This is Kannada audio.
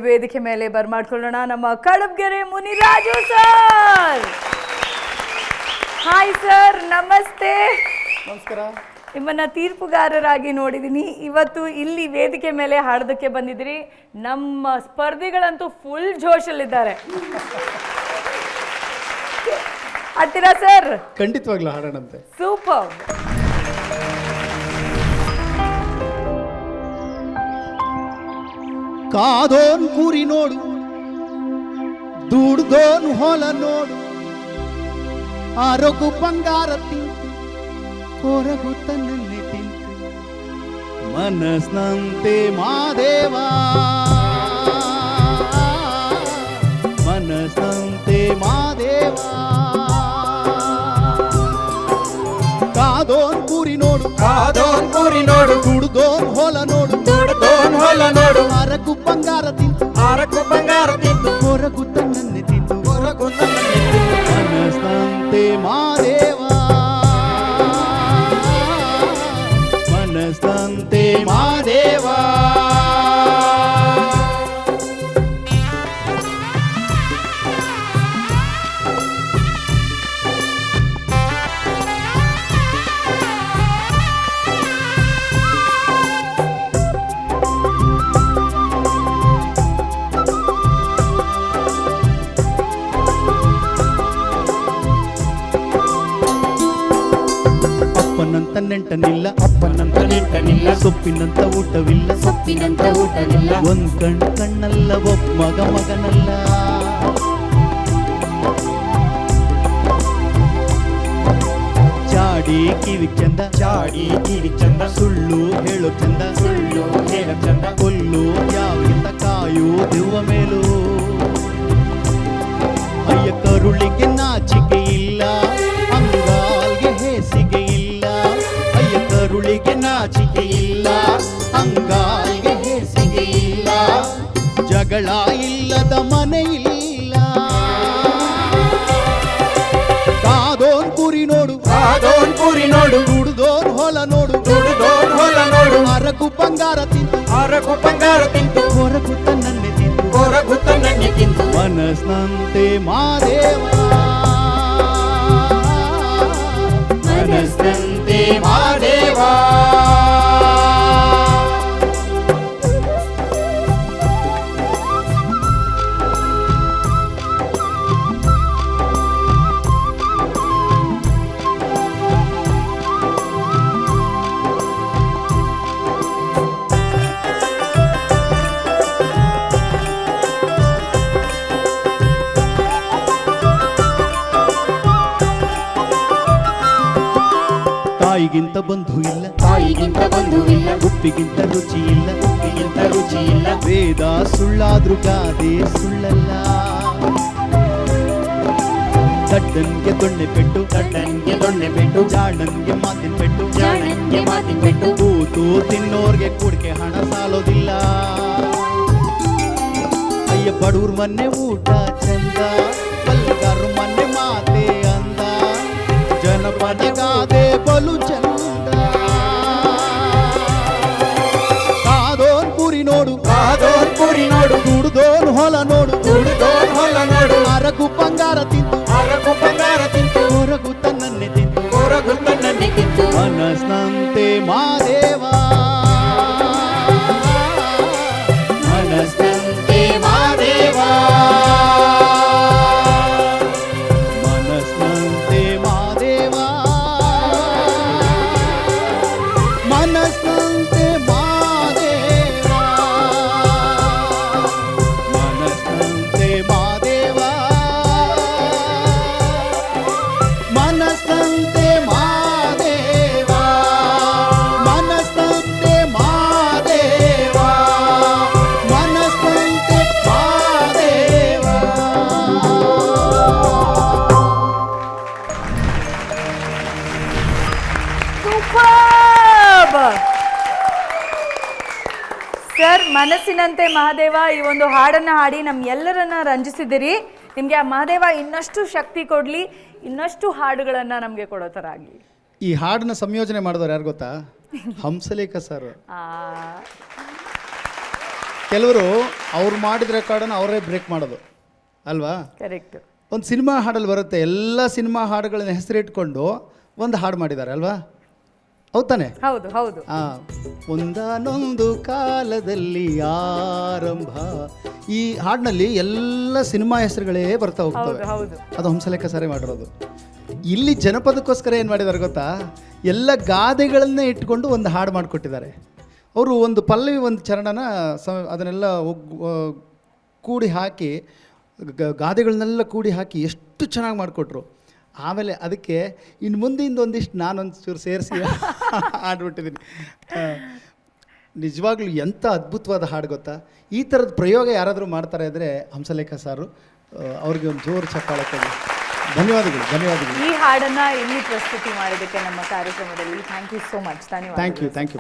ವೇದಿಕೆ ಮೇಲೆ ಬರ್ಮಾಡ್ಕೊಳ್ಳೋಣ ನಮ್ಮ ಕಡಬ್ಗೆರೆ ಮುನಿರಾಜು ಸರ್. ಹಾಯ್ ಸರ್, ನಮಸ್ತೆ. ನಮಸ್ಕಾರ. ನಿಮ್ಮನ್ನ ತೀರ್ಪುಗಾರರಾಗಿ ನೋಡಿದ್ದೀನಿ. ಇವತ್ತು ಇಲ್ಲಿ ವೇದಿಕೆ ಮೇಲೆ ಹಾಡೋದಕ್ಕೆ ಬಂದಿದ್ದೀರಿ. ನಮ್ಮ ಸ್ಪರ್ಧಿಗಳಂತೂ ಫುಲ್ ಜೋಶಲ್ಲಿದ್ದಾರೆ. ಹಾಡ್ತೀರಾ ಸರ್? ಖಂಡಿತವಾಗ್ಲೂ ಹಾಡೋಣಂತೆ. ಸೂಪರ್. ಕಾದೋನ್ ಕುರಿ ನೋಡು, ದುಡ್ದೋನ್ ಹೊಲ ನೋಡು, ಆರೋಗು ಬಂಗಾರ ತಿಂತು, ಕೊರಗು ತನ್ನೇ ತಿಂತು, ಮನಸ್ನಂತೆ ಮಾದೇವ, ಮನಸ್ನಂತೆ ಮಾದೇವ. ಕಾದೋನ್ ಕುರಿ ನೋಡು, ಕಾದೋನ್ ಕುರಿ ನೋಡು, ದುಡ್ದೋನ್ ಹೊಲ ನೋಡು, ದುಡ್ದೋನ್ ಹೊಲ ನೋಡು, ಆರಕು ಬಂಗಾರ ತಿಂತು, ಆರಕು ಬಂಗಾರ ತಿಂತು, ಕೊರಗು ತನ್ನೇ ತಿಂತು, ಕೊರಗು ತನ್ನೇ ತಿಂತು, ಮನಸ್ನಂತೆ ಮಾದೇವ, ಮನಸ್ನಂತೆ ಮಾದೇವ. ಅಪ್ಪನಂತ ನೆಂಟನಿಲ್ಲ, ಅಪ್ಪನಂತ ನೆಂಟನಿಲ್ಲ, ಸೊಪ್ಪಿನಂತ ಊಟವಿಲ್ಲ, ಸೊಪ್ಪಿನಂತ ಊಟವಿಲ್ಲ, ಒಂದ್ ಕಣ್ಣಲ್ಲ, ಒಬ್ಬ ಮಗನಲ್ಲ. ಚಾಡಿ ಕಿವಿ ಚಂದ, ಚಾಡಿ ಕಿವಿ ಚಂದ, ಸುಳ್ಳು ಹೇಳೋ ಚಂದ, ಸುಳ್ಳು ಹೇಳ ಚಂದ, ಕೊಲ್ಲು ಯಾವಿಂದ ಕಾಯು ದೆವ್ವ ಮೇಲು. ಅಯ್ಯ ಕರುಳಿಗೆ ನಾಚಿಕೆ ಇಲ್ಲ, ಅಂಗಾಲ್ಗೆ ಹೇಸಿಗೆ ಇಲ್ಲ, ಅಯ್ಯ ಕರುಳಿಗೆ ನಾಚಿಕೆ ಇಲ್ಲ, ಅಂಗಾಲ್ಗೆ ಹೇಸಿಗೆ ಇಲ್ಲ, ಜಗಳ ಇಲ್ಲದ ಮನೆ ಇಲ್ಲ. ಕಾದೋನ್ ಕುರಿ ನೋಡು, ಕಾದೋನ್ ಕುರಿ ನೋಡು, ದುಡ್ದೋನ್ ಹೊಲ ನೋಡು, ದುಡ್ದೋನ್ ಹೊಲ ನೋಡು, ಅರಕು ಬಂಗಾರ ತಿಂತು, ಆರಕು ಬಂಗಾರ ತಿಂತು, ಕೊರಗು ತನ್ನೇ ತಿಂತು, ಕೊರಗು ತನ್ನೇ ತಿಂತು, ಮನಸ್ನಂತೆ ಮಾದೇವ, ಮನಸ್ನಂತೆ ಮಾದೇವ. ತಾಯಿಗಿಂತ ಬಂಧು ಇಲ್ಲ, ತಾಯಿಗಿಂತ ಬಂಧುವಿಲ್ಲ, ಉಪ್ಪಿಗಿಂತ ರುಚಿ ಇಲ್ಲ, ಉಪ್ಪಿಗಿಂತ ರುಚಿ ಇಲ್ಲ, ವೇದ ಸುಳ್ಳಾದ್ರೂ ಗಾದೆ ಸುಳ್ಳಲ್ಲ. ದಡ್ಡನ್ಗೆ ದೊಣ್ಣೆ ಪೆಟ್ಟು, ದಡ್ಡನ್ಗೆ ದೊಣ್ಣೆ ಪೆಟ್ಟು, ಜಾಣನ್ಗೆ ಮಾತಿನ ಪೆಟ್ಟು, ಜಾಣನ್ಗೆ ಮಾತಿನ ಪೆಟ್ಟು, ಕೂತು ತಿನ್ನೋರ್ಗೆ ಕುಡಿಕೆ ಹಣ ಸಾಲೋದಿಲ್ಲ. ಅಯ್ಯ ಬಡವ್ರ ಮನೆ ಊಟ ಚಂದ, ಬಲ್ಲಗಾರ ಮನೆ ಮಾತೆ ಅಂದ, ಜನಪದ ಗಾದೆ ಬಲು ಚಂದ. ಕಾದೋನ್ ಕುರಿ ನೋಡು, ಕಾದೋನ್ ಕುರಿ ನೋಡು, ದುಡ್ದೋನ್ ಹೊಲ ನೋಡು, ದುಡ್ದೋನ್ ಹೊಲ ನೋಡು, ಅರಕು ಬಂಗಾರ ತಿಂತು, ಆರಕು ಬಂಗಾರ ತಿಂತು, ಕೊರಗು ತನ್ನೇ ತಿಂತು, ಕೊರಗು ತನ್ನೇ ತಿಂತು, ಮನಸ್ನಂತೆ ಮಾದೇವ, ಮನಸ್ನಂತೆ ಮಾದೇವ, ಮನಸ್ನಂತೆ ಮಾದೇವ, ಮನಸ್ನಂತೆ ಮಾದೇವ, ಮನಸ್ನಂತೆ ಮಾದೇವ, ಮನಸ್ನಂತೆ ಮಾದೇವ, ಮನಸ್ನಂತೆ ಮಾದೇವ, ಮನಸ್ನಂತೆ ಮಾದೇವ. Superb sir. ಮನಸ್ಸಿನಂತೆ ಮಹಾದೇವ ಈ ಒಂದು ಹಾಡನ್ನ ಹಾಡಿ ನಮ್ಮೆಲ್ಲರನ್ನ ರಂಜಿಸಿದಿರಿ. ನಿಮಗೆ ಆ ಮಹಾದೇವ ಇನ್ನಷ್ಟು ಶಕ್ತಿ ಕೊಡ್ಲಿ, ಇನ್ನಷ್ಟು ಹಾಡುಗಳನ್ನ ನಮಗೆ ಕೊಡೋ ಥರ ಆಗಲಿ. ಈ ಹಾಡನ್ನ ಸಂಯೋಜನೆ ಮಾಡಿದವರು ಯಾರು ಗೊತ್ತಾ? ಹಂಸಲೇಖ ಸರ್. ಕೆಲವರು ಅವ್ರು ಮಾಡಿದ ರೆಕಾರ್ಡನ್ನು ಅವರೇ ಬ್ರೇಕ್ ಮಾಡೋದು ಅಲ್ವಾ? ಕರೆಕ್ಟ್. ಒಂದು ಸಿನಿಮಾ ಹಾಡಲ್ಲಿ ಬರುತ್ತೆ, ಎಲ್ಲ ಸಿನಿಮಾ ಹಾಡುಗಳನ್ನ ಹೆಸರಿಟ್ಕೊಂಡು ಒಂದು ಹಾಡು ಮಾಡಿದ್ದಾರೆ ಅಲ್ವಾ? ಹೌದು ತಾನೆ? ಹೌದು ಹೌದು. ಒಂದಾನೊಂದು ಕಾಲದಲ್ಲಿ ಆರಂಭ, ಈ ಹಾಡಿನಲ್ಲಿ ಎಲ್ಲ ಸಿನಿಮಾ ಹೆಸರುಗಳೇ ಬರ್ತಾ ಹೋಗ್ತವೆ. ಹೌದು. ಅದು ಹಂಸಲೇಖ ಸರಿ ಮಾಡಿರೋದು. ಇಲ್ಲಿ ಜನಪದಕ್ಕೋಸ್ಕರ ಏನು ಮಾಡಿದ್ದಾರೆ ಗೊತ್ತಾ? ಎಲ್ಲ ಗಾದೆಗಳನ್ನೇ ಇಟ್ಕೊಂಡು ಒಂದು ಹಾಡು ಮಾಡಿಕೊಟ್ಟಿದ್ದಾರೆ. ಅವರು ಒಂದು ಪಲ್ಲವಿ ಒಂದು ಚರಣನ ಅದನ್ನೆಲ್ಲ ಕೂಡಿ ಹಾಕಿ ಗಾದೆಗಳನ್ನೆಲ್ಲ ಕೂಡಿ ಹಾಕಿ ಎಷ್ಟು ಚೆನ್ನಾಗಿ ಮಾಡಿಕೊಟ್ರು. ಆಮೇಲೆ ಅದಕ್ಕೆ ಇನ್ನು ಮುಂದಿಂದ ಒಂದಿಷ್ಟು ನಾನೊಂದು ಚೂರು ಸೇರಿಸಿ ಹಾಡ್ಬಿಟ್ಟಿದ್ದೀನಿ. ನಿಜವಾಗ್ಲೂ ಎಂಥ ಅದ್ಭುತವಾದ ಹಾಡು ಗೊತ್ತಾ? ಈ ಥರದ ಪ್ರಯೋಗ ಯಾರಾದರೂ ಮಾಡ್ತಾರೆ ಅಂದರೆ ಹಂಸಲೇಖ ಸಾರು, ಅವ್ರಿಗೆ ಒಂದು ಜೋರು ಚಪ್ಪಾಳೆ ಕೊಡಿ. ಧನ್ಯವಾದಗಳು. ಈ ಹಾಡನ್ನ ಇಲ್ಲಿ ಪ್ರಸ್ತುತಿ ಮಾಡಿದ್ದಕ್ಕೆ ನಮ್ಮ ಕಾರ್ಯಕ್ರಮದಲ್ಲಿ ಥ್ಯಾಂಕ್ ಯು ಸೋ ಮಚ್. ಧನ್ಯವಾದ. Thank you.